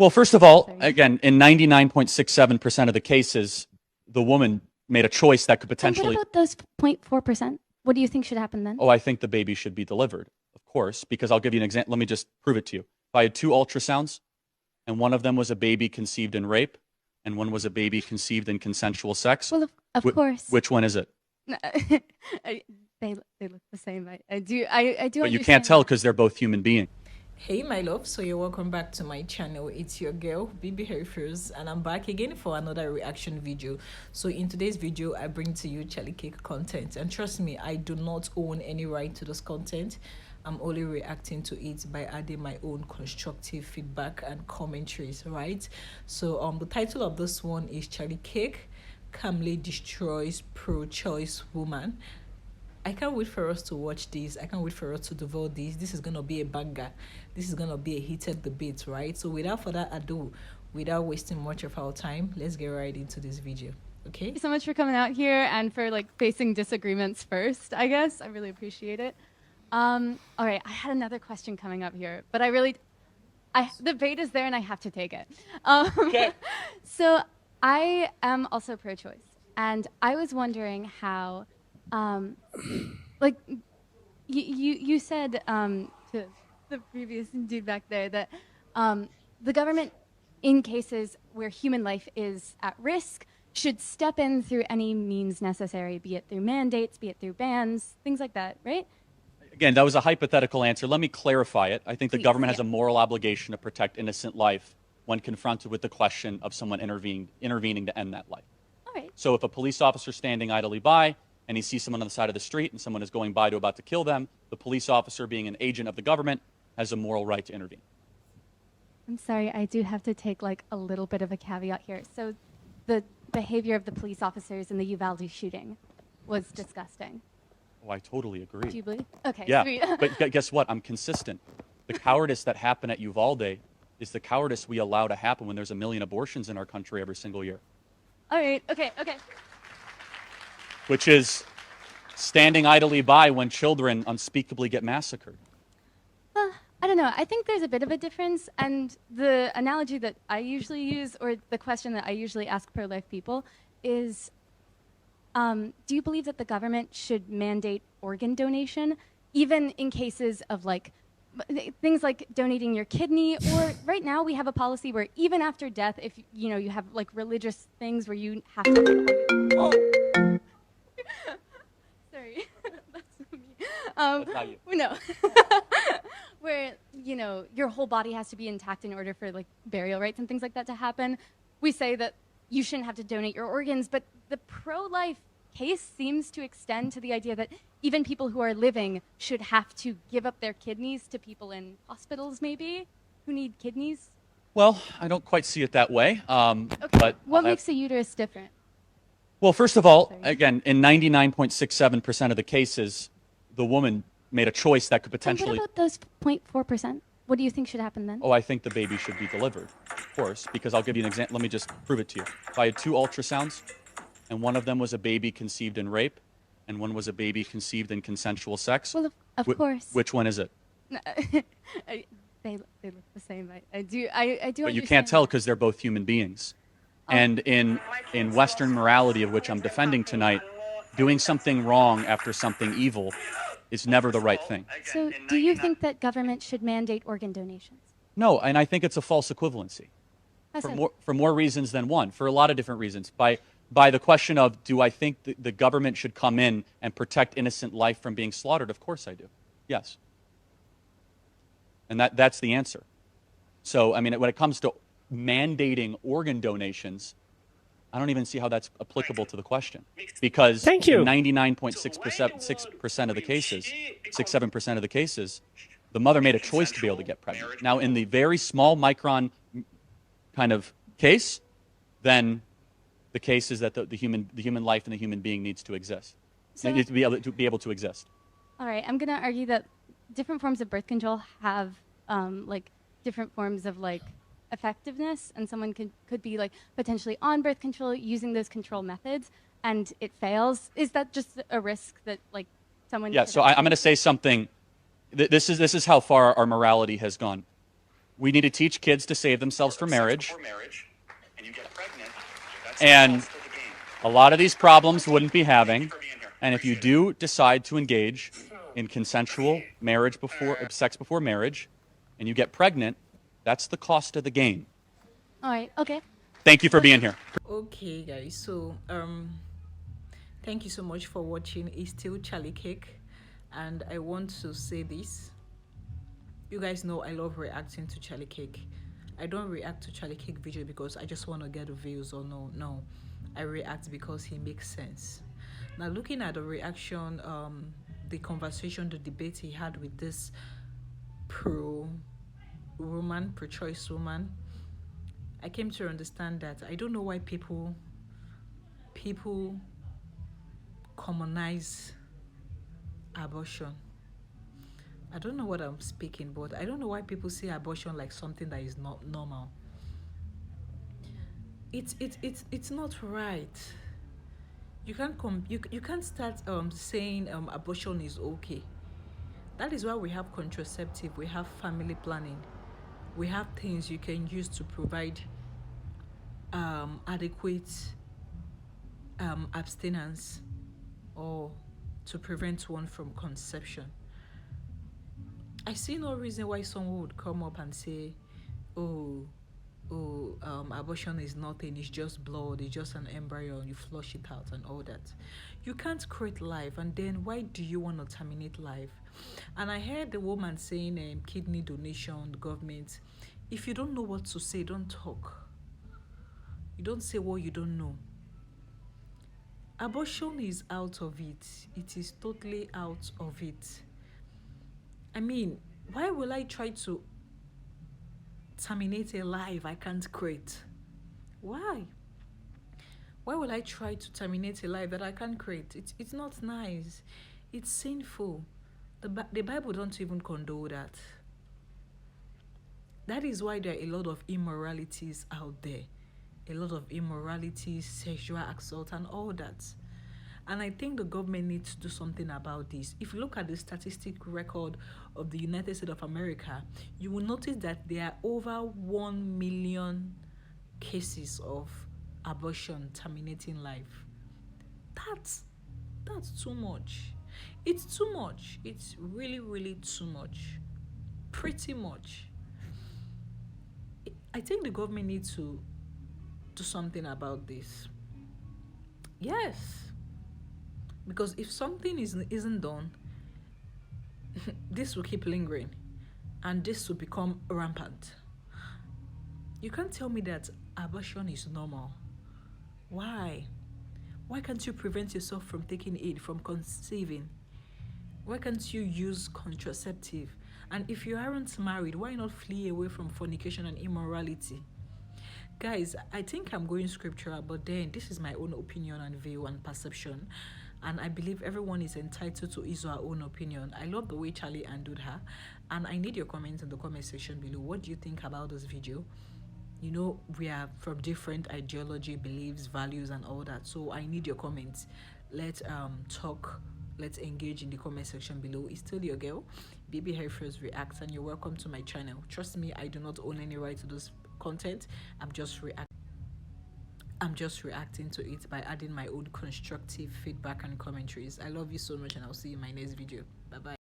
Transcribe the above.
Well, first of all, Sorry. again, in 99.67% of the cases, the woman made a choice that could And potentially. what about those 0.4%? What do you think should happen then? Oh, I think the baby should be delivered, of course, because I'll give you an example. Let me just prove it to you. If I had 2 ultrasounds, and one of them was a baby conceived in rape, and one was a baby conceived in consensual sex. Well, of course. Which one is it? They look the same. I do. But you can't tell because they're both human beings. Hey my love, so you're welcome back to my channel. It's your girl BB Herefers, and I'm back again for another reaction video. So in today's video I bring to you charliekirk content, and trust me, I do not own any right to this content. I'm only reacting to it by adding my own constructive feedback and commentaries, right? So the title of this one is charliekirk calmly destroys pro-choice woman. I can't wait for us to watch this. I can't wait for us to devour this. This is going to be a banger. This is going to be a heated debate, right? So without further ado, without wasting much of our time, let's get right into this video, okay? Thank you so much for coming out here and for facing disagreements first, I guess. I really appreciate it. All right, I had another question coming up here, but the bait is there and I have to take it. Okay. So I am also pro-choice, and I was wondering how, you said to the previous dude back there that the government, in cases where human life is at risk, should step in through any means necessary, be it through mandates, be it through bans, things like that, right? Again, that was a hypothetical answer. Let me clarify it. I think the Please, government has yeah. a moral obligation to protect innocent life when confronted with the question of someone intervening to end that life. All right. So if a police officer is standing idly by and he sees someone on the side of the street and someone is going by to about to kill them, the police officer, being an agent of the government, has a moral right to intervene. I'm sorry, I do have to take a little bit of a caveat here. So the behavior of the police officers in the Uvalde shooting was disgusting. Oh, I totally agree. Do you believe? Okay, Yeah, sweet. but guess what? I'm consistent. The cowardice that happened at Uvalde is the cowardice we allow to happen when there's 1 million abortions in our country every single year. All right, okay. Which is standing idly by when children unspeakably get massacred. I don't know. I think there's a bit of a difference, and the analogy that I usually use, or the question that I usually ask pro-life people, is, do you believe that the government should mandate organ donation, even in cases of things like donating your kidney? Or right now we have a policy where even after death, if you have religious things where you have to. Oh. Sorry, that's me. That's not you. No. Where your whole body has to be intact in order for burial rites and things like that to happen. We say that you shouldn't have to donate your organs, but the pro-life case seems to extend to the idea that even people who are living should have to give up their kidneys to people in hospitals, maybe, who need kidneys. Well, I don't quite see it that way. Okay. But What makes a uterus different? Well, first of all, Sorry. again, in 99.67% of the cases, the woman made a choice that could potentially. And what about those 0.4%? What do you think should happen then? Oh, I think the baby should be delivered, of course, because I'll give you an example. Let me just prove it to you. If I had 2 ultrasounds, and one of them was a baby conceived in rape, and one was a baby conceived in consensual sex. Well, of course. Which one is it? They look the same. I do. But you can't tell because they're both human beings. And in Western morality, of which I'm defending tonight, doing something wrong after something evil is never the right thing. So do you think that government should mandate organ donations? No, and I think it's a false equivalency for more reasons than one, for a lot of different reasons. By the question of, do I think the government should come in and protect innocent life from being slaughtered? Of course I do. Yes. And that's the answer. So, I mean, when it comes to mandating organ donations, I don't even see how that's applicable to the question. Because in 99.6% of the cases, 6-7% of the cases, the mother made a choice to be able to get pregnant. Now, in the very small micron kind of case, then the case is that the human life and the human being needs to exist. So, It needs to be able to exist. All right, I'm going to argue that different forms of birth control have different forms of effectiveness, and someone could be potentially on birth control using those control methods, and it fails. Is that just a risk that someone? Yeah. So I'm going to say something. This is how far our morality has gone. We need to teach kids to save themselves for marriage. And a lot of these problems wouldn't be having. And if you do decide to engage in consensual marriage sex before marriage, and you get pregnant, that's the cost of the game. All right. Okay. Thank you for being here. Okay, guys. So thank you so much for watching. It's still Charlie Kirk, and I want to say this. You guys know I love reacting to Charlie Kirk. I don't react to Charlie Kirk video because I just want to get the views or no. I react because he makes sense. Now, looking at the reaction, the conversation, the debate he had with this pro-choice woman, I came to understand that I don't know why people commonize abortion. I don't know what I'm speaking, but I don't know why people see abortion like something that is not normal. It's not right. You can't start saying abortion is okay. That is why we have contraceptive, we have family planning, we have things you can use to provide adequate abstinence or to prevent one from conception. I see no reason why someone would come up and say, abortion is nothing, it's just blood, it's just an embryo, you flush it out and all that. You can't create life, and then why do you want to terminate life? And I heard the woman saying kidney donation, the government. If you don't know what to say, don't talk. You don't say what you don't know. Abortion is out of it. It is totally out of it. I mean, why will I try to terminate a life I can't create? Why? Why will I try to terminate a life that I can't create? It's not nice. It's sinful. The Bible don't even condone that. That is why there are a lot of immoralities out there. A lot of immoralities, sexual assault and all that. And I think the government needs to do something about this. If you look at the statistic record of the United States of America, you will notice that there are over 1 million cases of abortion terminating life. That's too much. It's too much. It's really, really too much. Pretty much. I think the government needs to do something about this. Yes. Because if something isn't done, this will keep lingering and this will become rampant. You can't tell me that abortion is normal. Why? Why can't you prevent yourself from taking it, from conceiving? Why can't you use contraceptive? And if you aren't married, why not flee away from fornication and immorality? Guys, I think I'm going scriptural, but then this is my own opinion and view and perception. And I believe everyone is entitled to his or her own opinion. I love the way Charlie handled her. And I need your comments in the comment section below. What do you think about this video? You know, we are from different ideology, beliefs, values, and all that. So I need your comments. Let's talk. Let's engage in the comment section below. It's still your girl, Baby Hair First Reacts, and you're welcome to my channel. Trust me, I do not own any right to this content. I'm just reacting to it by adding my own constructive feedback and commentaries. I love you so much, and I'll see you in my next video. Bye bye.